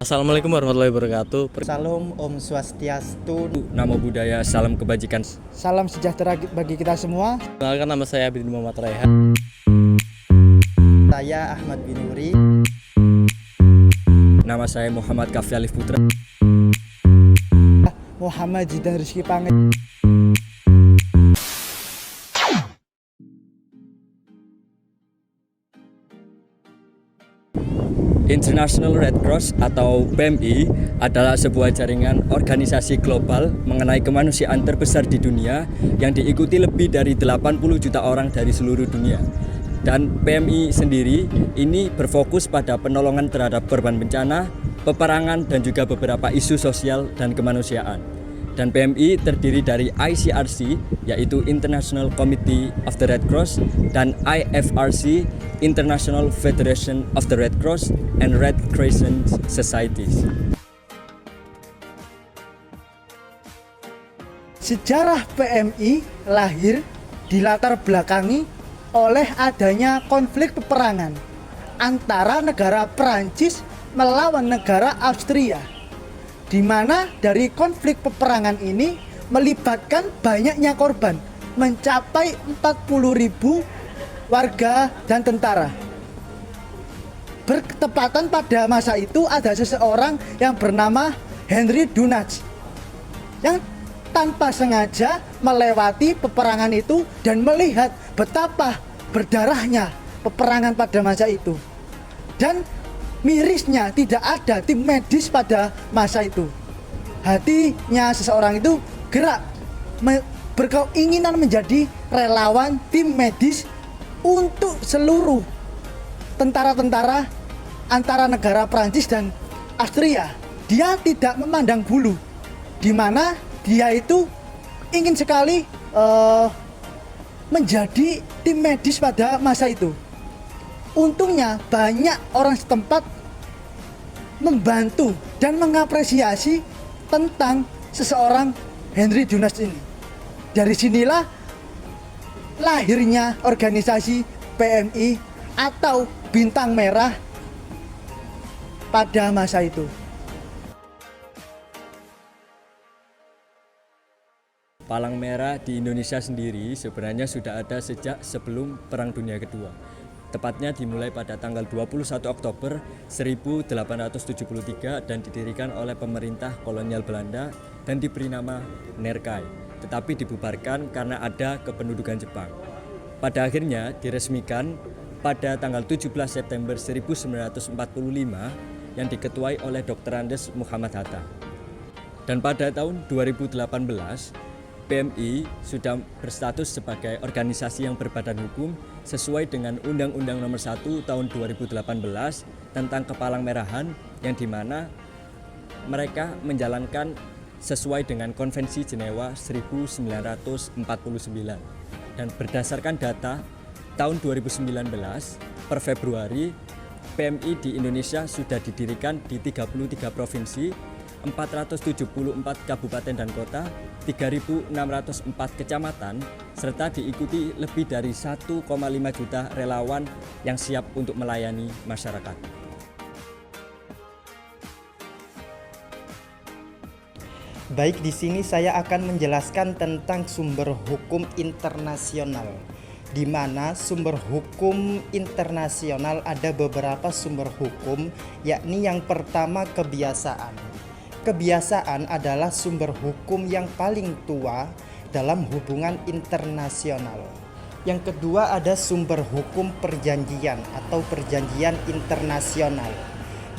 Assalamualaikum warahmatullahi wabarakatuh. Salam Om Swastiastu. Namo Buddhaya, salam kebajikan. Salam sejahtera bagi kita semua. Perkenalkan, nama saya Abidin Muhammad Raihan. Saya Ahmad bin Nuri. Nama saya Muhammad Kafi Alif Putra. Muhammad Jidan Rizky Panget. International Red Cross atau PMI adalah sebuah jaringan organisasi global mengenai kemanusiaan terbesar di dunia yang diikuti lebih dari 80 juta orang dari seluruh dunia. Dan PMI sendiri ini berfokus pada penolongan terhadap korban bencana, peperangan, dan juga beberapa isu sosial dan kemanusiaan. Dan PMI terdiri dari ICRC, yaitu International Committee of the Red Cross, dan IFRC, International Federation of the Red Cross and Red Crescent Societies. Sejarah PMI lahir dilatar belakangi oleh adanya konflik peperangan antara negara Perancis melawan negara Austria, di mana dari konflik peperangan ini melibatkan banyaknya korban, mencapai 40.000 warga dan tentara. Bertepatan pada masa itu ada seseorang yang bernama Henry Dunant yang tanpa sengaja melewati peperangan itu dan melihat betapa berdarahnya peperangan pada masa itu. Dan mirisnya tidak ada tim medis pada masa itu. Hatinya seseorang itu gerak berkeinginan menjadi relawan tim medis untuk seluruh tentara-tentara antara negara Prancis dan Austria. Dia tidak memandang bulu, di mana dia itu ingin sekali menjadi tim medis pada masa itu. Untungnya banyak orang setempat membantu dan mengapresiasi tentang seseorang Henry Dunant ini. Dari sinilah lahirnya organisasi PMI atau Bintang Merah pada masa itu. Palang Merah di Indonesia sendiri sebenarnya sudah ada sejak sebelum Perang Dunia Kedua. Tepatnya dimulai pada tanggal 21 Oktober 1873 dan didirikan oleh pemerintah kolonial Belanda dan diberi nama Nerkai, tetapi dibubarkan karena ada kependudukan Jepang. Pada akhirnya diresmikan pada tanggal 17 September 1945 yang diketuai oleh Dr. Andes Muhammad Hatta. Dan pada tahun 2018 PMI sudah berstatus sebagai organisasi yang berbadan hukum sesuai dengan Undang-Undang Nomor 1 Tahun 2018 tentang Kepalang Merahan, yang dimana mereka menjalankan sesuai dengan Konvensi Jenewa 1949. Dan berdasarkan data tahun 2019 per Februari, PMI di Indonesia sudah didirikan di 33 provinsi, 474 kabupaten dan kota, 3.604 kecamatan, serta diikuti lebih dari 1,5 juta relawan yang siap untuk melayani masyarakat. Baik, di sini saya akan menjelaskan tentang sumber hukum internasional, di mana sumber hukum internasional ada beberapa sumber hukum, yakni yang pertama kebiasaan. Kebiasaan adalah sumber hukum yang paling tua dalam hubungan internasional. Yang kedua ada sumber hukum perjanjian atau perjanjian internasional,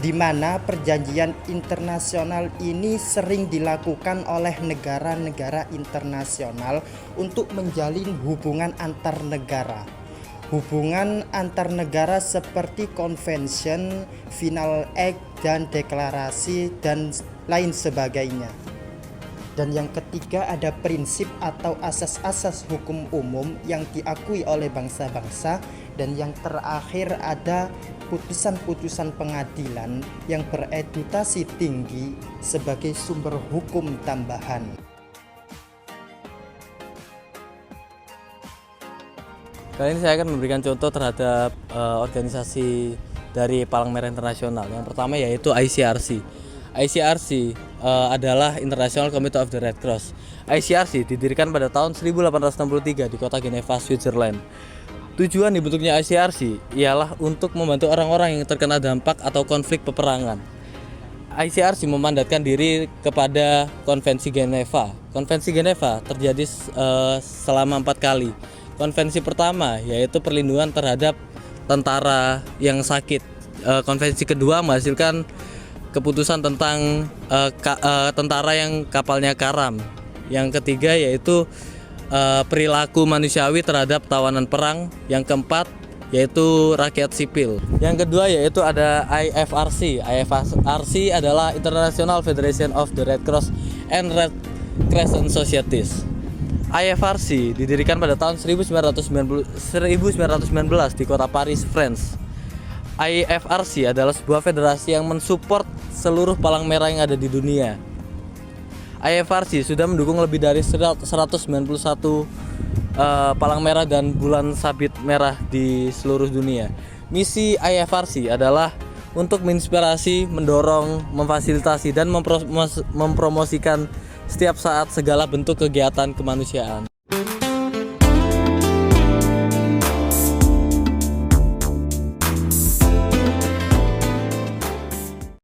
di mana perjanjian internasional ini sering dilakukan oleh negara-negara internasional untuk menjalin hubungan antar negara. Hubungan antar negara seperti convention, final act, dan deklarasi, dan lain sebagainya. Dan yang ketiga ada prinsip atau asas-asas hukum umum yang diakui oleh bangsa-bangsa. Dan yang terakhir ada putusan-putusan pengadilan yang beredutasi tinggi sebagai sumber hukum tambahan. Kali ini saya akan memberikan contoh terhadap organisasi dari Palang Merah Internasional. Yang pertama yaitu ICRC. ICRC adalah International Committee of the Red Cross. ICRC didirikan pada tahun 1863 di kota Geneva, Switzerland. Tujuan dibentuknya ICRC ialah untuk membantu orang-orang yang terkena dampak atau konflik peperangan. ICRC memandatkan diri kepada Konvensi Geneva. Konvensi Geneva terjadi selama 4 kali. Konvensi pertama yaitu perlindungan terhadap tentara yang sakit. Konvensi kedua menghasilkan keputusan tentang tentara yang kapalnya karam. Yang ketiga yaitu perilaku manusiawi terhadap tawanan perang. Yang keempat yaitu rakyat sipil. Yang kedua yaitu ada IFRC. IFRC adalah International Federation of the Red Cross and Red Crescent Societies. IFRC didirikan pada tahun 1919 di kota Paris, France. IFRC adalah sebuah federasi yang mensupport seluruh palang merah yang ada di dunia. IFRC sudah mendukung lebih dari 191 palang merah dan bulan sabit merah di seluruh dunia. Misi IFRC adalah untuk menginspirasi, mendorong, memfasilitasi dan mempromosikan setiap saat segala bentuk kegiatan kemanusiaan.